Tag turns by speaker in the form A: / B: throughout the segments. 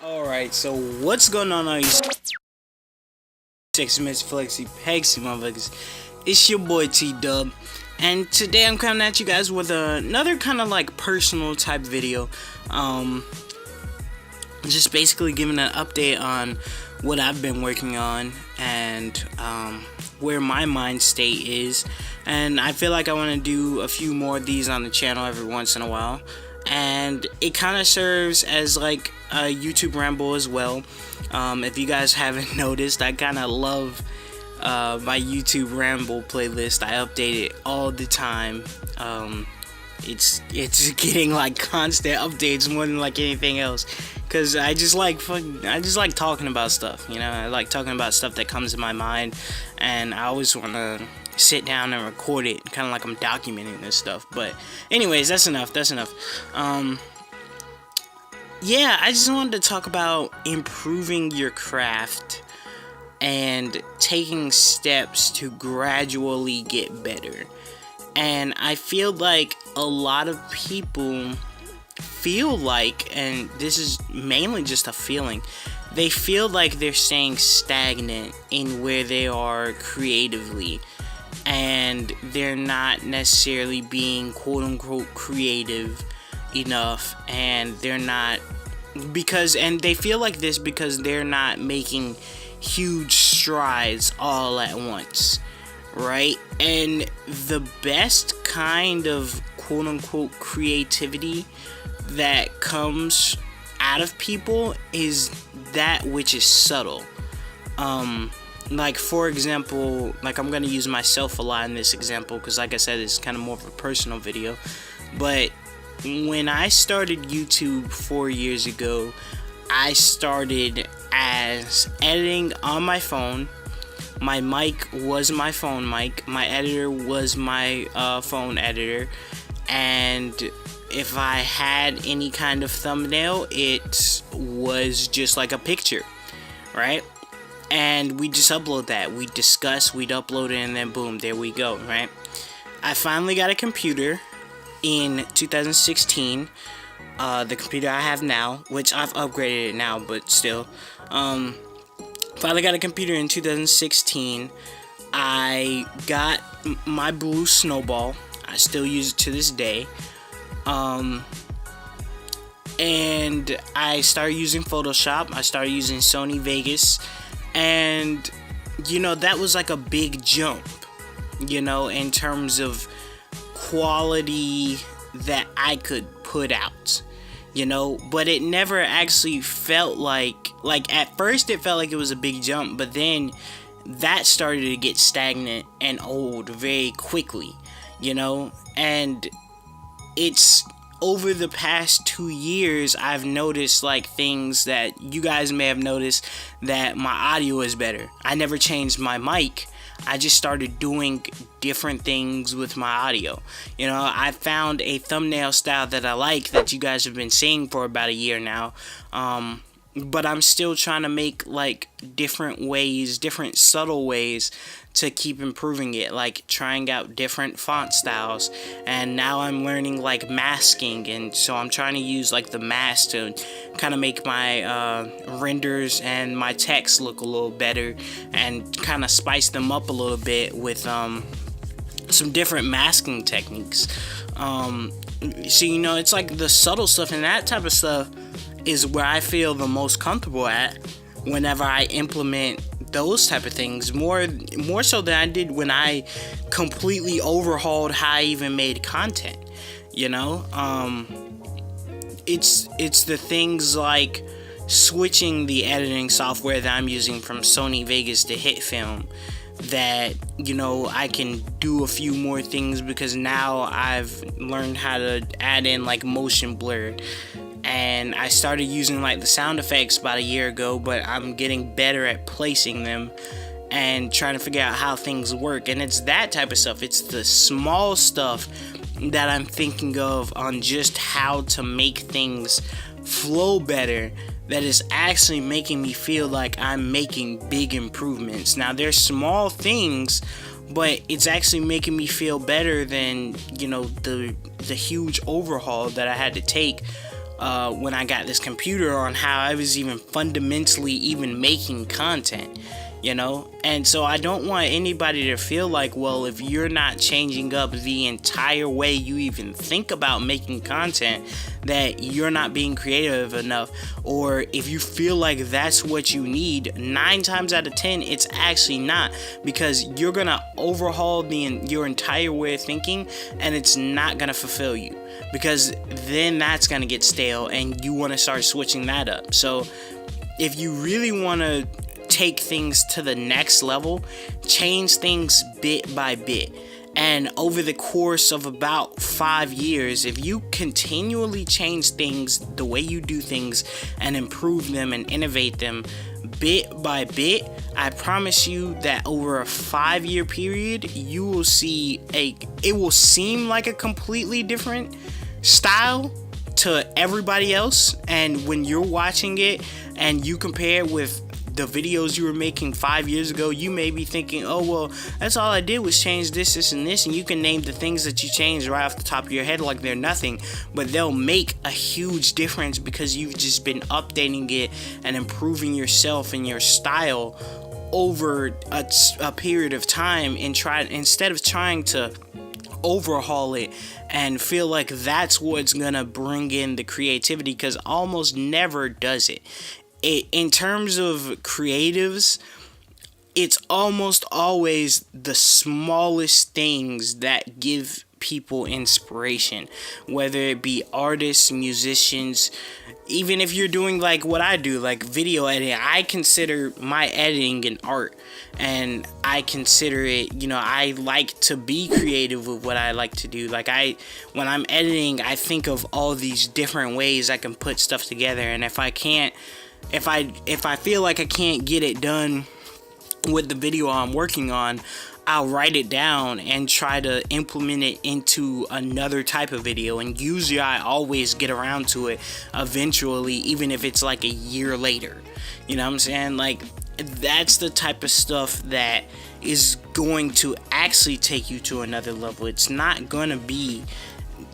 A: Alright, so what's going on, all you Sexi Messi Flexi Pexi motherfuckers? It's your boy T-Dub, and today I'm coming at you guys with another kind of like personal type video. Just basically giving an update on what I've been working on and where my mind state is. And I feel like I want to do a few more of these on the channel every once in a while. And it kind of serves as like a YouTube ramble as well. If you guys haven't noticed, I kind of love my YouTube ramble playlist. I update it all the time. It's getting like constant updates more than like anything else, cause I just like talking about stuff. You know, I like talking about stuff that comes to my mind, and I always want to sit down and record it, kind of like I'm documenting this stuff. But anyways, that's enough. Yeah, I just wanted to talk about improving your craft and taking steps to gradually get better. And I feel like a lot of people feel like, and this is mainly just a feeling, they feel like they're staying stagnant in where they are creatively, and they're not necessarily being quote-unquote creative enough, and they're not, and they feel like this because they're not making huge strides all at once, right? And the best kind of quote-unquote creativity that comes out of people is that which is subtle. Like, for example, like, I'm gonna use myself a lot in this example because, like I said, it's kind of more of a personal video. But when I started YouTube 4 years ago, I started as editing on my phone. My mic was my phone mic. My editor was my phone editor. And if I had any kind of thumbnail, it was just like a picture, right? And we just upload that. We'd discuss, we'd upload it, and then boom, there we go, right? I finally got a computer in 2016. The computer I have now, which I've upgraded it now, but still. Finally got a computer in 2016. I got my blue snowball. I still use it to this day. And I started using Photoshop. I started using Sony Vegas. And, you know, that was like a big jump, you know, in terms of quality that I could put out, you know. But it never actually felt like at first it felt like it was a big jump, but then that started to get stagnant and old very quickly, you know. And it's over the past 2 years, I've noticed like things that you guys may have noticed, that my audio is better. I never changed my mic. I just started doing different things with my audio. You know, I found a thumbnail style that I like, that you guys have been seeing for about a year now. But I'm still trying to make like different ways, different subtle ways to keep improving it, like trying out different font styles. And now I'm learning like masking, and so I'm trying to use like the mask to kind of make my renders and my text look a little better, and kind of spice them up a little bit with some different masking techniques. So, you know, it's like the subtle stuff, and that type of stuff is where I feel the most comfortable at whenever I implement those type of things, more so than I did when I completely overhauled how I even made content, you know. It's the things like switching the editing software that I'm using from Sony Vegas to HitFilm, that, you know, I can do a few more things because now I've learned how to add in like motion blur. And I started using like the sound effects about a year ago, but I'm getting better at placing them and trying to figure out how things work. And it's that type of stuff. It's the small stuff that I'm thinking of on just how to make things flow better, that is actually making me feel like I'm making big improvements. Now, they're small things, but it's actually making me feel better than, you know, the huge overhaul that I had to take when I got this computer on how I was even fundamentally even making content, you know? And so I don't want anybody to feel like, well, if you're not changing up the entire way you even think about making content, that you're not being creative enough. Or if you feel like that's what you need, 9 times out of 10 it's actually not, because you're gonna overhaul your entire way of thinking, and it's not gonna fulfill you, because then that's gonna get stale and you want to start switching that up. So if you really want to take things to the next level, change things bit by bit. And over the course of about 5 years, if you continually change things, the way you do things, and improve them and innovate them bit by bit, I promise you that over a 5-year period, you will see it will seem like a completely different style to everybody else. And when you're watching it and you compare it with the videos you were making 5 years ago, you may be thinking, oh, well, that's all I did was change this, and this, and you can name the things that you changed right off the top of your head like they're nothing, but they'll make a huge difference because you've just been updating it and improving yourself and your style over a period of time, and instead of trying to overhaul it and feel like that's what's gonna bring in the creativity, because almost never does it. In terms of creatives, it's almost always the smallest things that give people inspiration, whether it be artists, musicians. Even if you're doing like what I do, like video editing, I consider my editing an art, and I consider it, you know, I like to be creative with what I like to do. Like when I'm editing, I think of all these different ways I can put stuff together, and if I feel like I can't get it done with the video I'm working on, I'll write it down and try to implement it into another type of video, and usually I always get around to it eventually, even if it's like a year later. You know what I'm saying? Like, that's the type of stuff that is going to actually take you to another level. It's not gonna be,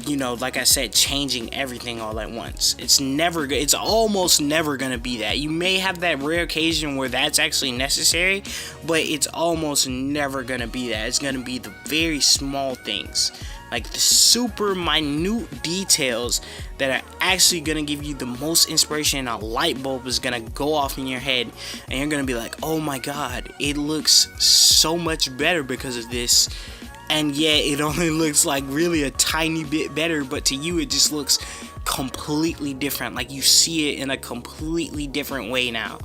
A: you know, like I said, changing everything all at once. It's almost never gonna be that. You may have that rare occasion where that's actually necessary, but it's almost never gonna be that. It's gonna be the very small things, like the super minute details that are actually gonna give you the most inspiration. A light bulb is gonna go off in your head, and you're gonna be like, oh my god, it looks so much better because of this. And yeah, it only looks like really a tiny bit better, but to you it just looks completely different. Like, you see it in a completely different way now,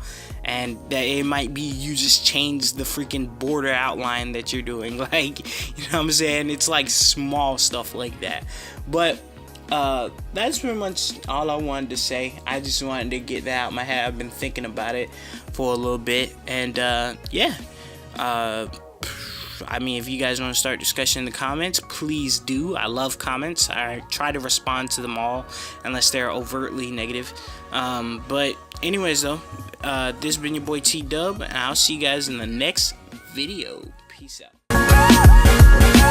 A: and that it might be you just changed the freaking border outline that you're doing. Like, you know what I'm saying? It's like small stuff like that. But that's pretty much all I wanted to say. I just wanted to get that out of my head. I've been thinking about it for a little bit, and yeah. I mean, if you guys want to start discussion in the comments, please do. I love comments. I try to respond to them all, unless they're overtly negative. But anyways, though, this has been your boy T-Dub, and I'll see you guys in the next video. Peace out.